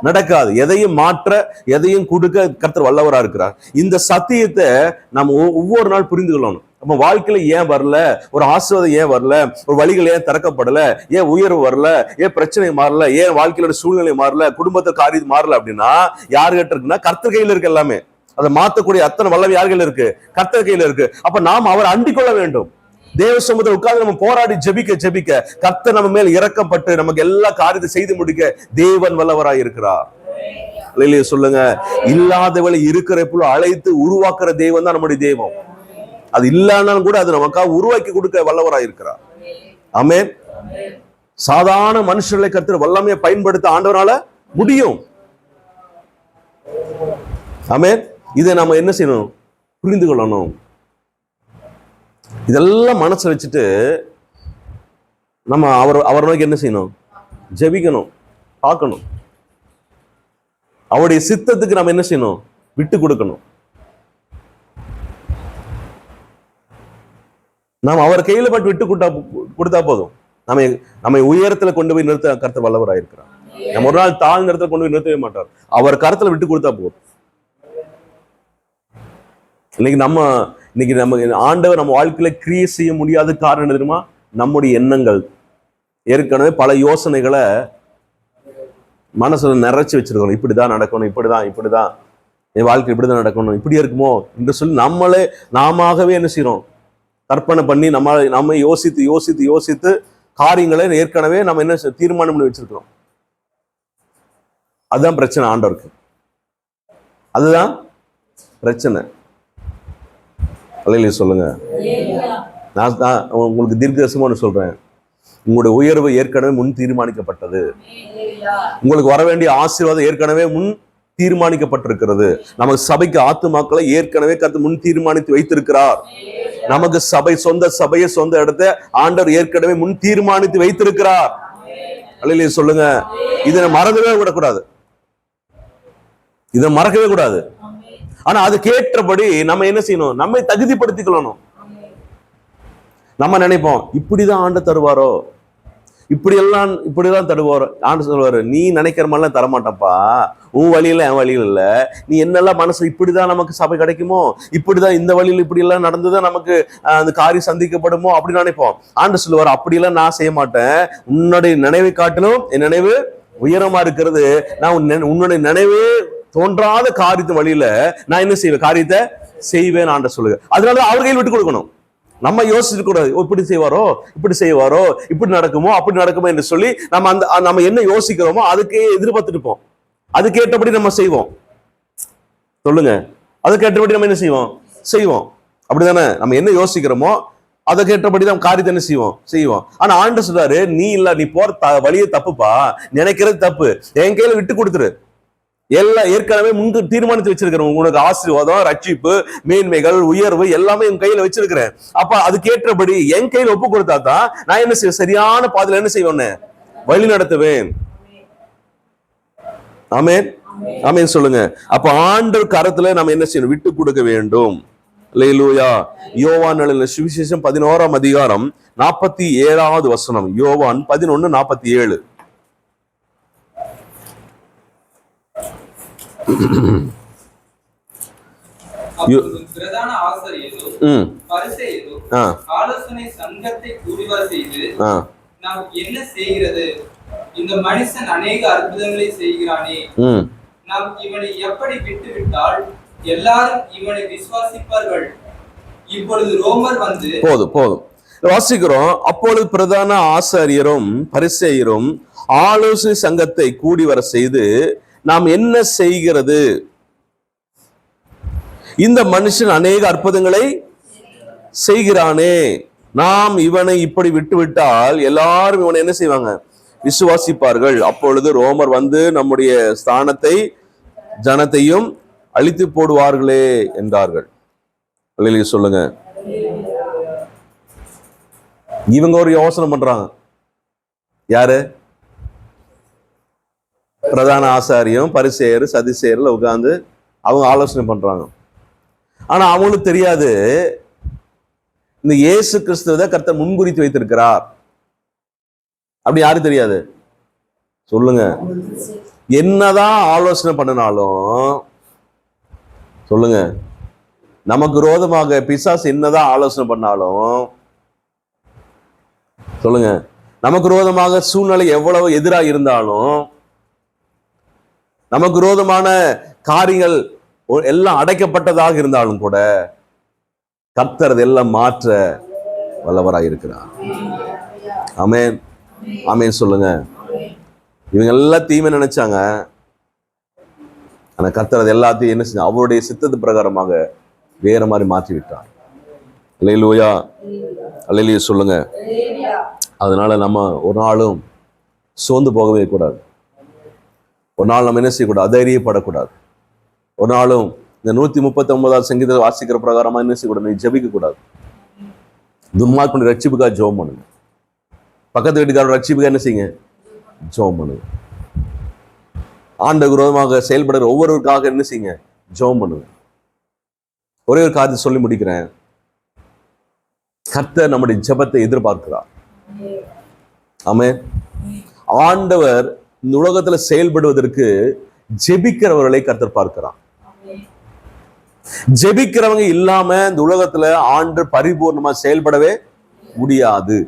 A: நடக்காது. எதையும் மாற்ற, எதையும் கொடுக்க கர்த்தர் வல்லவரா இருக்கிறார். இந்த சத்தியத்தை நம்ம ஒவ்வொரு நாள் புரிந்து கொள்ளணும். நம்ம வாழ்க்கையில ஏன் வரல, ஒரு ஆசீர்வாதம் ஏன் வரல, ஒரு வழிகள் ஏன் திறக்கப்படல, ஏன் உயர்வு வரல, ஏன் பிரச்சனை மாறல, ஏன் வாழ்க்கையோட சூழ்நிலை மாறல, குடும்பத்தை காரியம் மாறல அப்படின்னா யாருகிட்ட இருக்குன்னா கர்த்தர் கையில இருக்கு. எல்லாமே அதை மாத்தக்கூடிய அத்தனை வல்லமை யார் கையில இருக்கு? கர்த்தர் கையில இருக்கு. அப்ப நாம் அவர் அண்டிக் கொள்ள வேண்டும். தேவ சமூகத்தில் உட்கார்ந்து நம்ம போராடி ஜெபிக்க கர்த்தர் நம்ம மேல் இறக்கப்பட்டு நமக்கு எல்லா காரியத்தை செய்து முடிக்க தேவன் வல்லவராய் இருக்கிறார். அல்லேலூயா சொல்லுங்க. இல்லாதவளை இருக்கிற போல அழைத்து உருவாக்குற தேவன் தான் நம்முடைய தெய்வம். அது இல்லைன்னாலும் கூட அது நமக்காக உருவாக்கி கொடுக்க வல்லவராய் இருக்கிறார். ஆமென். சாதாரண மனுஷர்களை கர்த்தர் வல்லமையை பயன்படுத்த ஆண்டவரால முடியும். ஆமென். இதை நம்ம என்ன செய்யணும்? புரிந்து கொள்ளணும். இதெல்லாம் மனசை வச்சுட்டு நம்ம அவர் நோக்கி என்ன செய்யணும்? ஜெபிக்கணும், பார்க்கணும். அவருடைய சித்தத்துக்கு நம்ம என்ன செய்யணும்? விட்டு கொடுக்கணும். நாம் அவர் கையில பட்டு விட்டு கொடுத்தா போதும். நம்ம உயரத்துல கொண்டு போய் நிறுத்த கர்த்தர் வல்லவராயிருக்கிறார். நம்ம ஒரு நாள் தாழ்ந்த இடத்துல கொண்டு போய் நிறுத்தவே மாட்டார். அவர் கருத்துல விட்டு கொடுத்தா போதும். இன்னைக்கு நம்ம ஆண்டவர் நம்ம வாழ்க்கையில கிரியை செய்ய முடியாத காரணம் என்ன தெரியுமா? நம்முடைய எண்ணங்கள். ஏற்கனவே பல யோசனைகளை மனசுல நிறைச்சு வச்சிருக்கணும். இப்படிதான் நடக்கணும், இப்படிதான் என் வாழ்க்கை இப்படிதான் நடக்கணும், இப்படி இருக்குமோ என்று சொல்லி நாமவே என்ன செய்யறோம்? கற்பனை பண்ணி நம்ம யோசித்து காரியங்களை ஏற்கனவே நம்ம என்ன தீர்மானம் பண்ணி வச்சிருக்கிறோம். அதுதான் பிரச்சனை ஆண்டவருக்கு. அதுதான் பிரச்சனை. அல்லேலூயா சொல்லுங்க. நான் உங்களுக்கு தீர்க்கதரிசனமா ஒன்று சொல்றேன். உங்களுடைய உயர்வு ஏற்கனவே முன் தீர்மானிக்கப்பட்டது. உங்களுக்கு வர வேண்டிய ஆசீர்வாதம் ஏற்கனவே முன் தீர்மானிக்கப்பட்டிருக்கிறது. நமக்கு சபைக்கு ஆத்துமாக்களை ஏற்கனவே கர்த்தர் முன் தீர்மானித்து வைத்திருக்கிறார். நமக்கு சொந்த இடத்தை ஆண்டவர் ஏற்கனவே முன் தீர்மானித்து வைத்திருக்கிறார். அல்லேலூயா சொல்லுங்க. இதை மறக்கவே விடக்கூடாது. இதை மறக்கவே கூடாது. ஆனா அதுக்கேற்றபடி நம்ம என்ன செய்யணும்? நம்மை தகுதிப்படுத்திக் கொள்ளணும். நம்ம நினைப்போம் இப்படிதான் ஆண்டு தருவாரோ, இப்படிதான் தருவாரோ. ஆண்டு சொல்லுவாரு, நீ நினைக்கிற மாதிரிலாம் தரமாட்டப்பா, உன் வழியில என் வழியில் இல்ல. நீ என்னெல்லாம் மனசு இப்படிதான் நமக்கு சபை கிடைக்குமோ, இப்படிதான் இந்த வழியில் இப்படி எல்லாம் நடந்துதான் நமக்கு அந்த காரியம் சந்திக்கப்படுமோ அப்படின்னு நினைப்போம். ஆண்டு சொல்லுவாரு, அப்படியெல்லாம் நான் செய்ய மாட்டேன். உன்னுடைய நினைவை காட்டிலும் என் நினைவு உயரமா இருக்கிறது. நான் உன்னுடைய நினைவே தோன்றாத காரியத்து வழியில நான் என்ன செய்வேன்? காரியத்தை செய்வேன் ஆண்ட சொல்லுங்க. அதனால அவர் கையில் விட்டு கொடுக்கணும். நம்ம யோசிச்சு கூடாது, இப்படி செய்வாரோ, இப்படி நடக்குமோ, அப்படி நடக்குமோ என்று சொல்லி நம்ம என்ன யோசிக்கிறோமோ அதுக்கே எதிர்பார்த்துட்டு அதுக்கேற்றபடி நம்ம செய்வோம். சொல்லுங்க. அதுக்கேற்றபடி நம்ம என்ன செய்வோம். அப்படிதானே? நம்ம என்ன யோசிக்கிறோமோ அதுக்கேற்றபடி நம்ம காரியத்தை என்ன செய்வோம். ஆனா ஆண்டு சொல்றாரு, நீ போற வழியே தப்புப்பா, நினைக்கிறது தப்பு, என் கையில விட்டு கொடுத்துரு. எல்லாம் ஏற்கனவே முன்பு தீர்மானித்து வச்சிருக்கிறேன். உங்களுக்கு ஆசீர்வாதம், ரட்சிப்பு, மேன்மைகள், உயர்வு எல்லாமே என் கையில வச்சிருக்கிறேன். அப்ப அதுக்கேற்றபடி என் கையில ஒப்பு கொடுத்தா தான் நான் என்ன செய்வேன்? சரியான பாதையில என்ன செய்வேன்? வழி நடத்துவேன். ஆமென், ஆமென் சொல்லுங்க. அப்ப ஆண்டவர் கரத்துல நம்ம என்ன செய்யணும்? விட்டு கொடுக்க வேண்டும். அல்லேலூயா. யோவான் எழுதின சுவிசேஷம் 11ஆம் அதிகாரம் 47வது வசனம். யோவான் 11:47.
B: பிரதான ஆசாரியரும் பரிசேயரும் ஆலோசனை சங்கத்தை கூடிவர செய்து, நாம் என்ன செய்கிறது? இந்த மனுஷன் அநேக அற்புதங்களை செய்கிறானே, நாம் இவனை எப்படி விட்டுவிட்டால் எல்லாரும் இவனை விசுவாசிப்பார்கள்? இப்பொழுது ரோமர் வந்து
A: போதும் வாசிக்கிறோம். அப்பொழுது பிரதான ஆசாரியரும் பரிசேயரும் ஆலோசனை சங்கத்தை கூடி வர செய்து, நாம் என்ன செய்கிறது? இந்த மனுஷன் அநேக அற்புதங்களை செய்கிறானே, நாம் இவனை இப்படி விட்டு விட்டால் எல்லாரும் இவனை என்ன செய்வாங்க? விசுவாசிப்பார்கள். அப்பொழுது ரோமர் வந்து நம்முடைய ஸ்தானத்தை ஜனத்தையும் அழித்து போடுவார்களே என்றார்கள். சொல்லுங்க. இவங்க ஒரு யோசனை பண்றாங்க. யாரு? பிரதான ஆசாரியம் பரிசேயர் சதிசேயர்ல உட்கார்ந்து அவங்க ஆலோசனை பண்றாங்க. ஆனா அவங்களுக்கு தெரியாது, இந்த இயேசு கிறிஸ்துவை கர்த்தர் முன்குறித்து வைத்திருக்கிறார். அப்படி யாரும் தெரியாது. சொல்லுங்க. என்னதான் ஆலோசனை பண்ணினாலும் சொல்லுங்க, நமக்கு விரோதமாக பிசாசு என்னதான் ஆலோசனை பண்ணாலும் சொல்லுங்க, நமக்கு விரோதமாக சூழ்நிலை எவ்வளவு எதிராக இருந்தாலும், நமக்கு விரோதமான காரியங்கள் எல்லாம் அடைக்கப்பட்டதாக இருந்தாலும் கூட கர்த்தர் எல்லாம் மாற்ற வல்லவராக இருக்கிறார். ஆமென் ஆமென் சொல்லுங்க. இவங்க எல்லாம் தீமை நினைச்சாங்க, ஆனா கர்த்தர் எல்லாத்தையும் என்ன செஞ்ச? அவருடைய சித்தத்து பிரகாரமாக வேற மாதிரி மாற்றி விட்டார். அல்லேலூயா அல்லேலூயா சொல்லுங்க. அதனால நம்ம ஒரு நாளும் சோர்ந்து போகவே கூடாது. ஒரு நாள் நம்ம என்ன செய்யக்கூடாது? அதைரியப்படக்கூடாது. ஒரு நாளும் இந்த 139வது சங்கீதத்தில் வாசிக்கிற பிரகாரமா என்ன செய்யக்கூடாது? நீ ஜெபிக்க கூடாது. துன்மார்க்கனுடைய ரட்சிப்புக்காக ஜெபம் பண்ணுங்க. பக்கத்து வீட்டுக்காரோட ரட்சிப்புக்காக என்ன செய்யுங்க? ஜெபம் பண்ணுங்க. ஆண்டவருக்கு விரோதமாக செயல்படுற ஒவ்வொருவருக்காக என்ன செய்யுங்க? ஜெபம் பண்ணுங்க. ஒரே ஒரு காரியத்தை சொல்லி முடிக்கிறேன். கர்த்தர் நம்முடைய ஜெபத்தை எதிர்பார்க்கிறார். ஆமென். ஆண்டவர் இந்த உலகத்துல செயல்படுவதற்கு ஜெபிக்கிறவர்களை கர்த்தர் பார்க்கிறார். ஜெபிக்கிறவங்க இல்லாம இந்த உலகத்துல ஆண்டு பரிபூர்ணமா செயல்படவே முடியாது.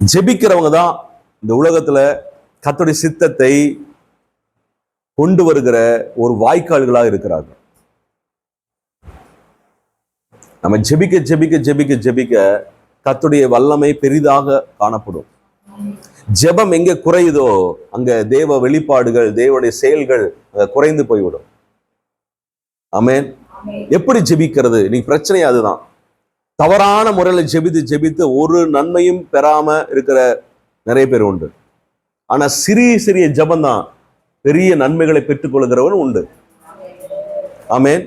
A: ஜெபிக்கிறவங்க தான் இந்த உலகத்துல கர்த்தருடைய சித்தத்தை கொண்டு வருகிற ஒரு வாய்க்கால்களாக இருக்கிறார்கள். நம்ம ஜெபிக்க ஜெபிக்க ஜெபிக்க ஜெபிக்க கர்த்தருடைய வல்லமை பெரிதாக காணப்படும். ஜெபம் எங்க குறையுதோ அங்க தேவ வெளிப்பாடுகள், தேவனுடைய செயல்கள் குறைந்து போய்விடும். ஆமென். எப்படி ஜெபிக்கிறது? நீ பிரச்சனை அதுதான். தவறான முறையில ஜெபித்து ஜெபித்து ஒரு நன்மையும் பெறாம இருக்கிற நிறைய பேர் உண்டு. ஆனா சிறிய சிறிய ஜெபம் தான் பெரிய நன்மைகளை பெற்றுக் கொள்கிறவன் உண்டு. ஆமென்.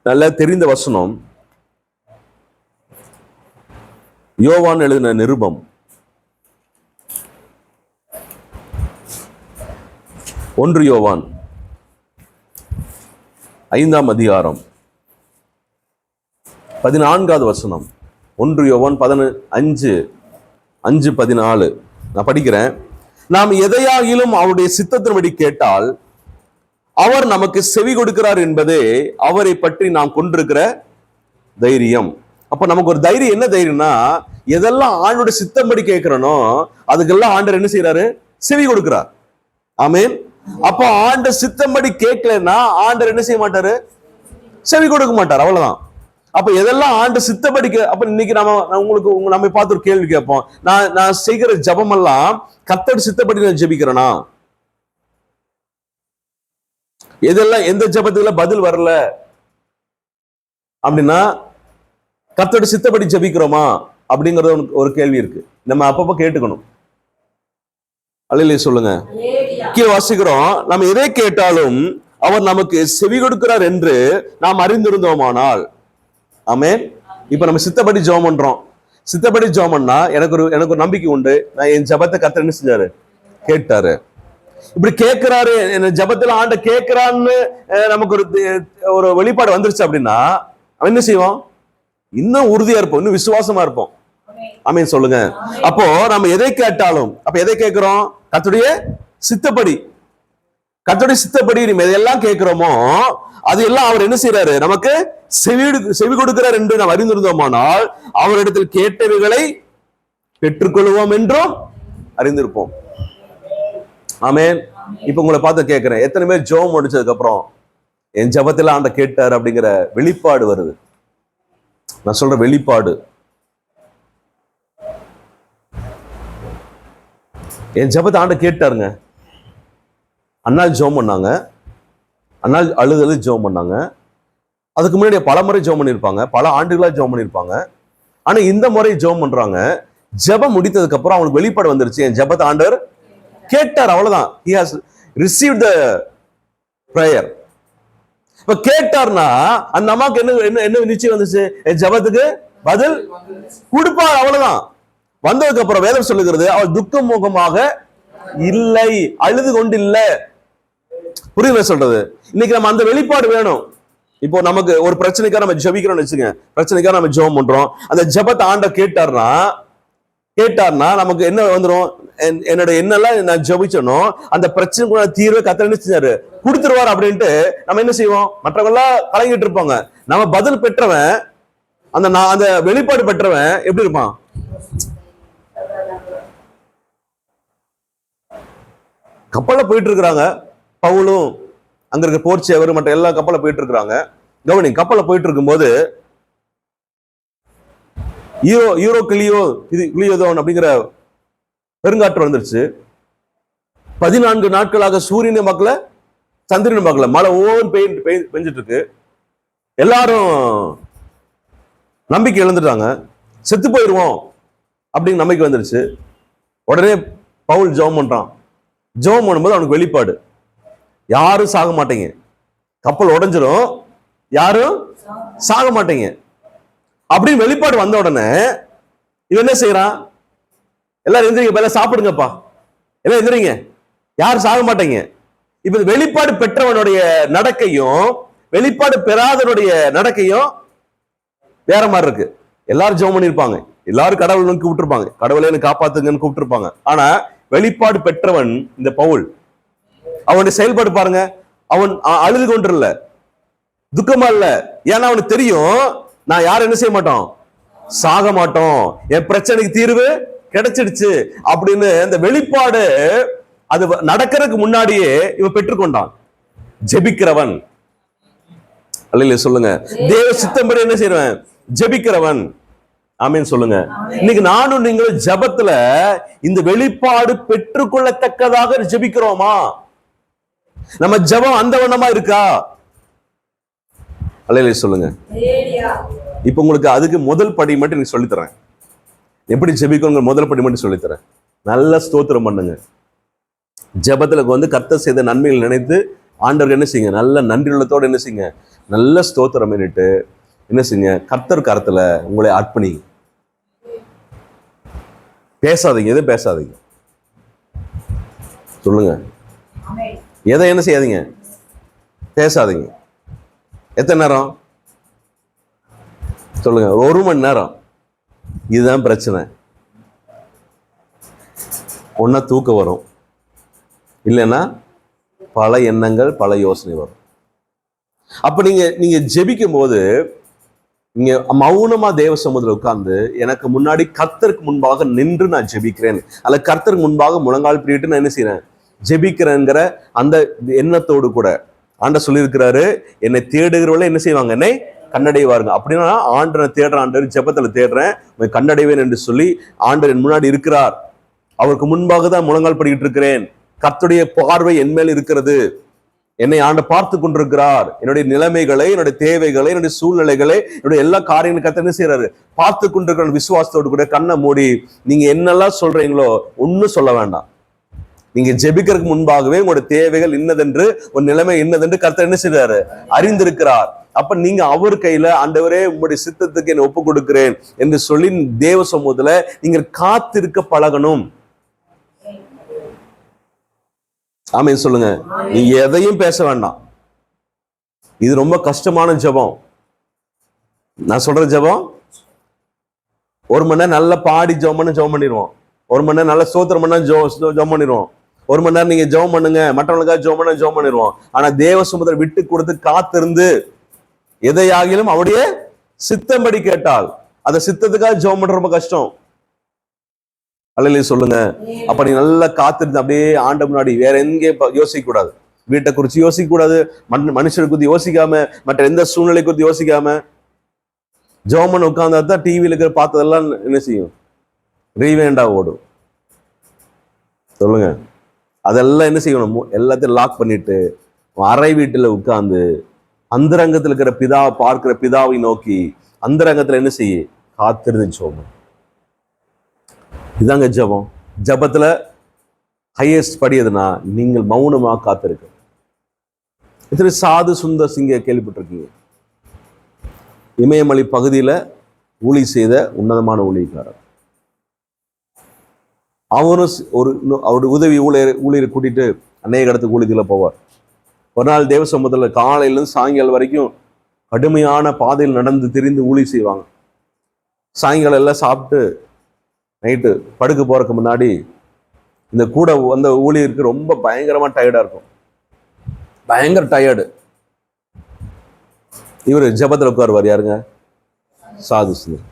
A: நல்ல தெரிந்த வசனம், யோவான் எழுதின நிருபம் 1 யோவான் 5ஆம் அதிகாரம் 14வது வசனம். 1 யோவான் 5:14 நான் படிக்கிறேன். நாம் எதையாகிலும் அவருடைய சித்தத்தின்படி கேட்டால் அவர் நமக்கு செவி கொடுக்கிறார் என்பதே அவரை பற்றி நாம் கொண்டிருக்கிற தைரியம். அப்ப நமக்கு ஒரு தைரியம். என்ன தைரியம்னா, எதெல்லாம் ஆண்டோட சித்தம்படி கேட்கிறனோ அதுக்கெல்லாம் ஆண்டவர் என்ன செய்யறாரு? செவி கொடுக்கிறார். ஆமென். அப்ப ஆண்ட சித்தம்படி கேட்கலன்னா ஆண்டவர் என்ன செய்ய மாட்டாரு? செவி கொடுக்க மாட்டார். அவ்வளவுதான். அப்ப எதெல்லாம் ஆண்டு சித்தப்படி அப்ப இன்னைக்கு நம்ம பார்த்து ஒரு கேள்வி கேட்போம். நான் செய்கிற ஜபம் எல்லாம் கர்த்தர் சித்தப்படி நான் ஜெபிக்கிறேனா? எதெல்லாம் எந்த ஜபத்துல பதில் வரல அப்படின்னா கர்த்தர் சித்தப்படி ஜெபிக்கிறோமா அப்படிங்கறது ஒரு கேள்வி இருக்கு. நம்ம அப்பப்ப கேட்டுக்கணும். அல்லேலூயா சொல்லுங்க. கீழே வாசிக்கிறோம், நம்ம எதை கேட்டாலும் அவர் நமக்கு செவி கொடுக்கிறார் என்று நாம் அறிந்திருந்தோமானால். ஆமென். இப்ப நம்ம சித்தப்படி ஜெபம் பண்றோம். சித்தப்படி ஜெபம் பண்ணா எனக்கு ஒரு நம்பிக்கை உண்டு. நான் என் ஜபத்தை கர்த்தர் என்ன செஞ்சாரு? கேட்டாரு. இப்படி கேட்கிறாரு, என் ஜபத்துல ஆண்ட கேட்கிறான்னு நமக்கு ஒரு வெளிப்பாடு வந்துருச்சு அப்படின்னா அவன் என்ன செய்வோம்? இன்னும் உறுதியா இருப்போம், இன்னும் விசுவாசமா இருப்போம். ஆமென் சொல்லுங்க. அப்போ நம்ம எதை கேட்டாலும், அப்ப எதை கேட்கிறோம்? கர்த்தருடைய சித்தப்படி. கர்த்தருடைய சித்தப்படி நம்ம எதையெல்லாம் கேட்கிறோமோ அது எல்லாம் அவர் என்ன செய்யறாரு? நமக்கு செவி கொடுக்கிறார் என்று நாம் அறிந்திருந்தோமானால் அவரிடத்தில் கேட்டவைகளை பெற்றுக்கொள்வோம் என்றும் அறிந்திருப்போம். ஆமென். இப்ப உங்களை பார்த்து கேட்கிறேன், எத்தனை பேர் ஜெபம் முடிச்சதுக்கு அப்புறம் என் ஜெபத்துல ஆண்ட கேட்டார் அப்படிங்கிற வெளிப்பாடு வருது. நான் சொல்ற வெளிப்பாடு, என் ஜெபத்தை ஆண்ட கேட்டாருங்க. அண்ணாள் ஜெபம் பண்ணாங்க, அண்ணாள் அழுது ஜெபம் பண்ணாங்க. அதுக்கு முன்னாடி பல முறை ஜெபம் பண்ணியிருப்பாங்க, பல ஆண்டுகளா ஜெபம் பண்ணியிருப்பாங்க. ஆனா இந்த முறை ஜெபம் பண்றாங்க. ஜெபம் முடித்ததுக்கு அப்புறம் அவங்களுக்கு வெளிப்பாடு வந்துருச்சு, என் ஜெபத்தை ஆண்டவர் கேட்டார், அவ்வளவுதான். he has received the prayer. இப்ப கேட்டார்னா அந்த அம்மாக்கு என்ன என்ன நிச்சயம் வந்துச்சு, என் ஜெபத்துக்கு பதில் கொடுப்பார், அவ்வளவுதான். வந்ததுக்கு அப்புறம் வேதம் சொல்லுகிறது, அவள் துக்க முகமாக இல்லை, அழுது கொண்டு இல்ல. புரியுது சொல்றது? இன்னைக்கு நம்ம அந்த வெளிப்பாடு வேணும். இப்போ நமக்கு ஒரு பிரச்சனைக்காக நம்ம ஜெபிக்கிறோம்னு வச்சுங்க, பிரச்சனைக்காக நம்ம ஜெபம் பண்றோம். அந்த ஜெபத்தை ஆண்டவர் கேட்டார்னா நமக்கு என்ன வந்துடும், என்னோட என்னெல்லாம் நான் ஜெபிச்சனோ அந்த பிரச்சனைக்குள்ள தீர்வை கர்த்தர் என்ன செஞ்சாரு, கொடுத்துருவார் அப்படின்ட்டு நம்ம என்ன செய்வோம், மற்றவங்க எல்லாம் கலங்கிட்டு இருப்பாங்க. நம்ம பதில் பெற்றவன், அந்த வெளிப்பாடு பெற்றவன் எப்படி இருப்பான்? கப்பல்ல போயிட்டு இருக்கிறாங்க, பவுலும் அங்க இருக்க போர்ச்சேவர் மற்ற எல்லா கப்பல்ல போயிட்டு இருக்கிறாங்க. கவனி, கப்பல்ல போயிட்டு இருக்கும்போது யூரோ கிளியோதோன் அப்படிங்கிற பெருங்காற்று வந்துருச்சு. 14 நாட்களாக சூரியனை பார்க்கல, சந்திரனை பார்க்கல, மழை பெஞ்சிட்டு இருக்கு. எல்லாரும் நம்பிக்கை இழந்துட்டாங்க, செத்து போயிடுவோம் அப்படின்னு நம்பிக்கை வந்துருச்சு. உடனே பவுல் ஜெபம் பண்றான். ஜெபம் பண்ணும்போது அவனுக்கு வெளிப்பாடு, யாரும் சாக மாட்டீங்க, கப்பல் உடைஞ்சிரும், யாரும் சாக மாட்டீங்க அப்படின்னு வெளிப்பாடு வந்த உடனே இவன் என்ன செய்யறான், எல்லாரும் எந்திரிங்க, சாப்பிடுங்கப்பா, எல்லாம் எந்திரிங்க, யாரும் சாக மாட்டீங்க. இப்ப வெளிப்பாடு பெற்றவனுடைய நடக்கையும் வெளிப்பாடு பெறாதனுடைய நடக்கையும் வேற மாதிரி இருக்கு. எல்லாரும் ஜெபம் பண்ணிருப்பாங்க, எல்லாரும் கடவுள் கூப்பிட்டுருப்பாங்க, கடவுளை காப்பாத்துங்கன்னு கூப்பிட்டுருப்பாங்க. ஆனா வெளிப்பாடு பெற்றவன் இந்த பவுல், அவனுடைய செயல்பாடு பாருங்க, அவன் அழுது கொண்டிருல, துக்கமா இல்ல. ஏன்னா அவனுக்கு தெரியும், நான் யாரும் என்ன செய்ய மாட்டோம், சாக மாட்டோம், என் பிரச்சனைக்கு தீர்வு கிடைச்சிடுச்சு அப்படின்னு இந்த வெளிப்பாடு அது நடக்கிறதுக்கு முன்னாடியே இவன் பெற்றுக்கொண்டான். ஜெபிக்கிறவன், அல்ல சொல்லுங்க, தேவ சித்தம்படி என்ன செய்யறவன், ஜெபிக்கிறவன். ஆமீன் சொல்லுங்க. இன்னைக்கு நானும் நீங்களும் ஜெபத்துல இந்த வெளிப்பாடு பெற்றுக்கொள்ளத்தக்கதாக ஜெபிக்கிறோமா? நம்ம ஜெபம் அந்த வண்ணமா இருக்கா? அல்ல சொல்லுங்க. இப்ப உங்களுக்கு அதுக்கு முதல் படி மட்டும் நீங்க சொல்லித்தரேன், எப்படி ஜெபிக்கணும் முதல் படி மட்டும் சொல்லித்தரேன். நல்ல ஸ்தோத்திரம் பண்ணுங்க. ஜெபத்துல வந்து கர்த்தர் செய்த நன்மைகள் நினைத்து ஆண்டவருக்கு என்ன செய்யுங்க, நல்ல நன்றி உள்ளத்தோடு என்ன செய்யுங்க, நல்ல ஸ்தோத்திரம் பண்ணிட்டு என்ன செய்யுங்க, கர்த்தர் கரத்துல உங்களை அர்ப்பணி. பேசாதீங்க, எதுவும் பேசாதீங்க, சொல்லுங்க. எதை என்ன செய்யாதீங்க, பேசாதீங்க. எத்தனை நேரம் சொல்லுங்க, 1 மணி நேரம். இதுதான் பிரச்சனை. ஒன்னா தூக்கம் வரும், இல்லைன்னா பல எண்ணங்கள், பல யோசனை வரும். அப்ப நீங்க ஜெபிக்கும் போது நீங்க மௌனமா தேவ சமூகத்தில் உட்கார்ந்து, எனக்கு முன்னாடி கர்த்தருக்கு முன்பாக நின்று நான் ஜெபிக்கிறேன், அல்ல கர்த்தருக்கு முன்பாக முழங்கால் பிடிட்டு நான் என்ன செய்யறேன், ஜெபிக்கிறேங்கிற அந்த எண்ணத்தோடு கூட ஆண்டவர் சொல்லியிருக்கிறாரு, என்னை தேடுகிறவளை என்ன செய்வாங்க, என்னை கண்டடைவாருங்க. அப்படின்னா ஆண்டரை தேடுற, ஆண்டவர் ஜெபத்துல தேடுறேன், கண்டடைவேன் என்று சொல்லி ஆண்டவர் என் முன்னாடி இருக்கிறார், அவருக்கு முன்பாக தான் முழங்கால் படிக்கிட்டு இருக்கிறேன், கர்த்தருடைய பார்வை என் மேல் இருக்கிறது, என்னை ஆண்டு பார்த்து கொண்டிருக்கிறார், என்னுடைய நிலைமைகளை, என்னுடைய தேவைகளை, என்னுடைய சூழ்நிலைகளை, என்னுடைய எல்லா காரியங்களும் கர்த்தர் என்ன செய்யறாரு, பார்த்து கொண்டிருக்கிற விசுவாசத்தோடு கூட கண்ணை மூடி நீங்க என்னெல்லாம் சொல்றீங்களோ ஒன்னும் சொல்ல வேண்டாம். நீங்க ஜெபிக்கிறதுக்கு முன்பாகவே உங்களுடைய தேவைகள் இன்னதென்று, ஒரு நிலைமை இன்னதென்று கர்த்தர் என்ன செய்யறாரு, அறிந்திருக்கிறார். அப்ப நீங்க அவர் கையில, ஆண்டவரே உங்களுடைய சித்தத்துக்கு என்னை ஒப்பு கொடுக்கிறேன் என்று சொல்லி தேவ சமூகத்துல நீங்க காத்திருக்க பழகணும். ஆமென் சொல்லுங்க. நீங்க எதையும் பேச வேண்டாம். இது ரொம்ப கஷ்டமான ஜெபம். நான் சொல்ற ஜெபம் 1 மணி நேரம் நல்லா பாடி ஜெபம் பண்ணிடுவோம், 1 மணி நேரம் நல்ல ஸ்தோத்திரம் பண்ணா ஜெபம் பண்ணிடுவோம், 1 மணி நேரம் நீங்க ஜெபம் பண்ணுங்க, மற்றவங்களுக்காக ஜெபம் பண்ணிடுவோம். ஆனா தேவ சமூகத்தை விட்டு கொடுத்து காத்திருந்து எதையாகிலும் அவருடைய சித்தம்படி கேட்டால், அந்த சித்தத்துக்காக ஜெபம் பண்ற ரொம்ப கஷ்டம். அல்ல சொல்லுங்க. அப்ப நீ நல்லா காத்திருந்து அப்படியே ஆண்ட முன்னாடி வேற எங்கே யோசிக்க கூடாது. வீட்டை குறித்து யோசிக்க கூடாது, மனுஷரை குறித்து யோசிக்காம, மற்ற எந்த சூழ்நிலை குறித்து யோசிக்காம ஜெபம் உட்கார்ந்தா தான் டிவியில இருக்கிற பார்த்ததெல்லாம் என்ன செய்யும், ரீவேண்டா ஓடும். சொல்லுங்க. அதெல்லாம் என்ன செய்யணும், எல்லாத்தையும் லாக் பண்ணிட்டு அறை வீட்டுல உட்கார்ந்து அந்தரங்கத்தில் இருக்கிற பிதாவை பார்க்கிற பிதாவை நோக்கி அந்தரங்கத்துல என்ன செய்ய காத்திருந்து ஜெபம். இதாங்க ஜெபம். ஜெபத்துல ஹையஸ்ட் படி எதுனா நீங்கள் மௌனமா காத்திருக்க. இத்தனை சாது சுந்தர் சிங்கை கேள்விப்பட்டிருக்கீங்க. இமயமலை பகுதியில ஊழி செய்த உன்னதமான ஊழியக்காரர். அவரும் அவருடைய உதவி ஊழியரை கூட்டிட்டு அநேக இடத்துக்கு ஊழியத்துல போவார். ஒரு நாள் தேவ சமூகத்தில் காலையிலேருந்து சாயங்காலம் வரைக்கும் கடுமையான பாதையில் நடந்து திரிந்து ஊழி செய்வாங்க. சாயங்காலம் எல்லாம் சாப்பிட்டு நைட்டு படுக்க போறதுக்கு முன்னாடி இந்த கூட வந்த ஊழியருக்கு ரொம்ப பயங்கரமா டயர்டா இருக்கும், பயங்கர டயர்டு. இவர் ஜெபத்தில் உட்காருவார். யாருங்க? சாது சுந்தர்.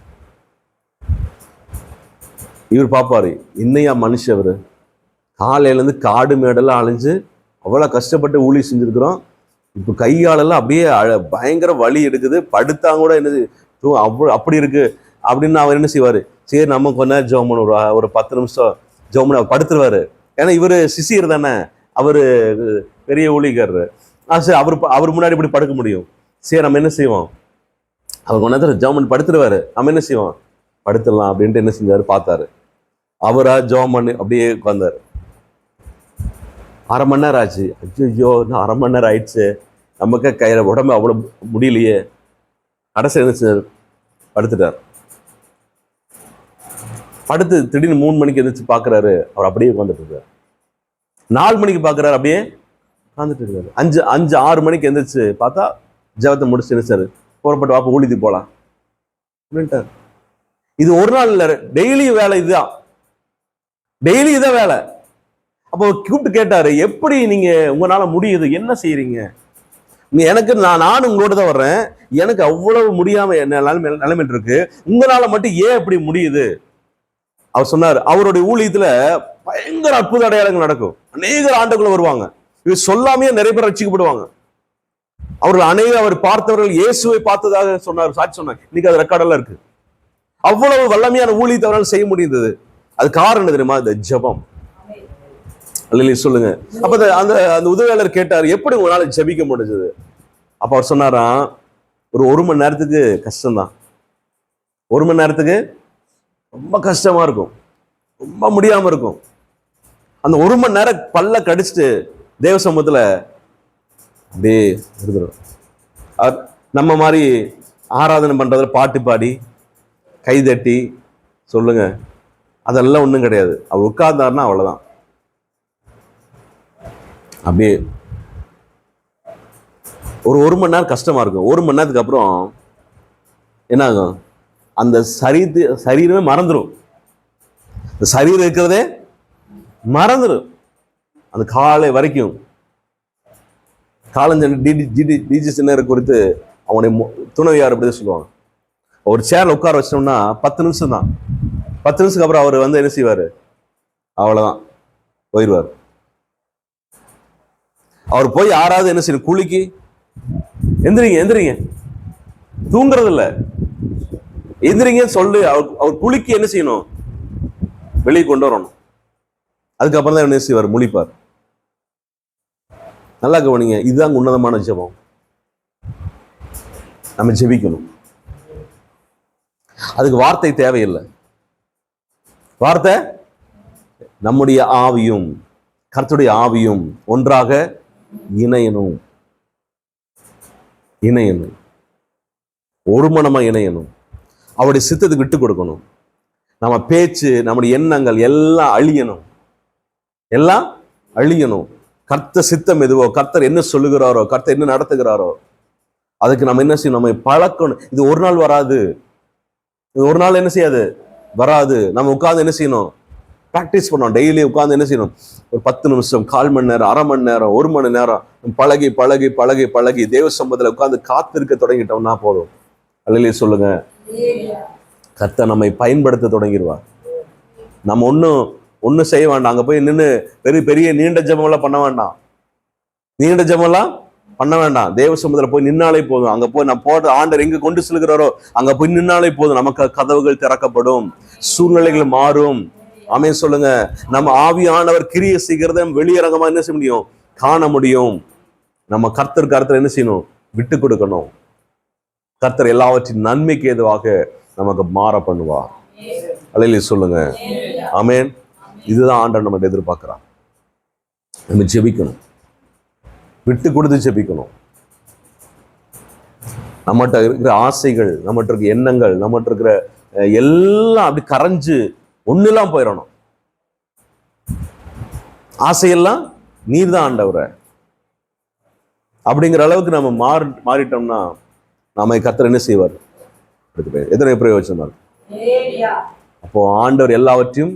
A: இவர் பார்ப்பாரு, இன்னையா மனுஷவர் காலையிலேருந்து காடு மேடெல்லாம் அலைஞ்சு அவ்வளோ கஷ்டப்பட்டு ஊழி செஞ்சுருக்கிறோம், இப்போ கையாலெல்லாம் அப்படியே பயங்கர வலி எடுக்குது, படுத்தாங்க கூட என்னது அப்படி இருக்கு அப்படின்னு அவர் என்ன செய்வார், சரி நம்ம கொஞ்ச நேரம் ஜெபம் பண்ணுவோம், ஒரு 10 நிமிஷம் ஜெபம் பண்ணி அவர் படுத்துருவாரு. ஏன்னா இவர் சிசியர் தானே, அவர் பெரிய ஊழியக்காரரு. சரி அவர் முன்னாடி இப்படி படுக்க முடியும். சரி நம்ம என்ன செய்வோம், அவர் கொஞ்ச நேரத்தில் ஜெபம் பண்ணி படுத்துருவாரு, நம்ம என்ன செய்வோம் படுத்துடலாம் அப்படின்ட்டு என்ன செஞ்சாரு பார்த்தாரு. அவரா ஜெபம் பண்ணி அப்படியே உட்கார்ந்தாரு. 1/2 மணி நேரம் ஆச்சு. ஐயோ இன்னும் 1/2 மணி நேரம் ஆயிடுச்சு, நமக்கு கையில உடம்பு அவ்வளோ முடியலையே. கடைசி என்ன செஞ்சார், படுத்துட்டார். படுத்து திடீர்னு 3 மணிக்கு எந்திரிச்சு பார்க்குறாரு, அவர் அப்படியே உட்காந்துட்டு இருக்காரு. 4 மணிக்கு பார்க்குறாரு, அப்படியே உட்காந்துட்டு இருக்காரு. 5-6 மணிக்கு எந்திரிச்சு பார்த்தா ஜெபத்தை முடிச்சு என்ன சார் புறப்பட்டு வாப்ப ஊழியத்துக்கு போகலாம் அப்படின்ட்டார். இது ஒரு நாள் இல்லை, டெய்லி வேலை இதுதான், டெய்லி இதான் வேலை. அப்போ கூப்பிட்டு கேட்டாரு, எப்படி நீங்க உங்களால முடியுது, என்ன செய்யறீங்க? எனக்கு நானும் உங்களோட தான் வர்றேன், எனக்கு அவ்வளவு முடியாம நிலைமை இருக்கு, உங்களால மட்டும் ஏன் இப்படி முடியுது? அவர் சொன்னார், அவருடைய ஊழியத்துல பயங்கர அற்புத அடையாளங்கள் நடக்கும், அநேகர் ஆண்டுக்குள்ள வருவாங்க, இவர் சொல்லாமே நிறைய பேர் ரட்சிக்கப்படுவாங்க. அவர் பார்த்தவர்கள் இயேசுவை பார்த்ததாக சொன்னார், சாட்சி சொன்னாங்க. இன்னைக்கு அது ரெக்கார்டெல்லாம் இருக்கு. அவ்வளவு வல்லமையான ஊழியத்தை அவரால் செய்ய முடிந்தது. அது காரணம் தெரியுமா, இந்த ஜெபம். சொல்லுங்க. அப்ப அந்த உதவியாளர் கேட்டார், எப்படி உங்களால ஜெபிக்க முடிஞ்சது? அப்ப அவர் சொன்னாராம், ஒரு மணி நேரத்துக்கு கஷ்டம்தான், 1 மணி நேரத்துக்கு ரொம்ப கஷ்டமா இருக்கும், ரொம்ப முடியாம இருக்கும். அந்த 1 மணி நேரம் பல்ல கடிச்சிட்டு தேவ சமூகத்துல அப்படியே இருக்கிறோம். நம்ம மாதிரி ஆராதனை பண்றதுல பாட்டு பாடி கைதட்டி சொல்லுங்க, அதெல்லாம் ஒண்ணும் கிடையாது. அவர் உட்கார்ந்தாருன்னா அவ்வளவுதான். அப்படியே ஒரு மணி நேரம் கஷ்டமா இருக்கும். 1 மணி நேரத்துக்கு அப்புறம் என்ன ஆகும், அந்த சரீரமே மறந்துடும், இந்த சரீரம் இருக்கிறதே மறந்துடும். அந்த காலை வரைக்கும் டிஜி சின்னர் குறித்து அவனுடைய துணைவியார் அப்படி சொல்லுவாங்க, ஒரு சேர்ல உட்கார வச்சோம்னா 10 நிமிஷம் தான், 10 நிமிஷத்துக்கு அப்புறம் அவர் வந்து என்ன செய்வாரு, அவ்வளவுதான் போயிடுவார். அவர் போய் யாராவது என்ன செய்யணும், குளிக்கு எந்திரிங்க தூங்குறது இல்ல, எந்திரிங்கன்னு சொல்லு, அவர் குளிக்கு என்ன செய்யணும், வெளியே கொண்டு வரணும். அதுக்கப்புறம் தான் என்ன செய்வார், முழிப்பார். நல்லா கவனிங்க, இதுதான் உன்னதமான ஜெபம். நம்ம ஜெபிக்கணும். அதுக்கு வார்த்தை தேவையில்லை. வார்த்தை நம்முடைய ஆவியும் கர்த்தருடைய ஆவியும் ஒன்றாக இணையணும், ஒரு மனமா இணையணும். அவருடைய சித்தத்துக்கு விட்டு கொடுக்கணும். நம்ம பேச்சு, நம்முடைய எண்ணங்கள் எல்லாம் அழியணும். கர்த்தர் சித்தம் எதுவோ, கர்த்தர் என்ன சொல்லுகிறாரோ, கர்த்தர் என்ன நடத்துகிறாரோ, அதுக்கு நம்ம என்ன செய்யணும், நம்ம பழக்கணும். இது ஒரு நாள் வராது, இது ஒரு நாள் என்ன செய்யாது, வராது. நம்ம உட்கார்ந்து என்ன செய்யணும், ப்ராக்டிஸ் பண்ணோம். டெய்லி உட்கார்ந்து என்ன செய்யணும், ஒரு 10 நிமிஷம், 1/4 மணி நேரம், 1/2 மணி நேரம், 1 மணி நேரம் பழகி பழகி பழகி பழகி தேவ சம்பத்துல உட்கார்ந்து காத்திருக்க தொடங்கிட்டோம்னா போதும். அல்லேலூயா சொல்லுங்க. கர்த்தர் நம்மை பயன்படுத்த தொடங்கிடுவார். நம்ம ஒன்றும் செய்ய வேண்டாம். அங்க போய் நின்று பெரிய நீண்ட ஜெபம் எல்லாம் பண்ண வேண்டாம். நீண்ட ஜெபம்லாம் பண்ண வேண்டாம். தேவ சமூகத்துல போய் நின்னாலே போதும். அங்க போய் நான் போடுற ஆண்டவர் எங்க கொண்டு செல்கிறாரோ அங்க போய் நின்னாலே போதும். நமக்கு கதவுகள் திறக்கப்படும், சூழ்நிலைகள் மாறும். ஆமென் சொல்லுங்க. நம்ம ஆவியானவர் கிரியை செய்கிறத நம்ம வெளியரங்கமா என்ன செய்ய முடியும்? காண முடியும். நம்ம கர்த்தர் என்ன செய்யணும்? விட்டு கொடுக்கணும். கர்த்தர் எல்லாவற்றின் நன்மைக்கு ஏதுவாக நமக்கு மாற பண்ணுவார். அல்லேலூயா சொல்லுங்க. ஆமென். இதுதான் ஆண்டவர் நம்ம எதிர்பார்க்கிறார். நம்ம ஜெபிக்கணும், விட்டு கொடுத்து ஜெபிக்கணும். நம்மகிட்ட இருக்கிற ஆசைகள், நம்மகிட்ட இருக்கிற எண்ணங்கள், நம்மகிட்ட இருக்கிற எல்லாம் அப்படி கரைஞ்சு ஒண்ணுலாம் போயிடணும். ஆசையெல்லாம் நீர் தான் ஆண்டவரை அப்படிங்கிற அளவுக்கு நம்ம மாறிட்டோம்னா நாம கர்த்தர் என்ன செய்வார்? எத்தனை பிரயோஜனம். அப்போ ஆண்டவர் எல்லாவற்றையும்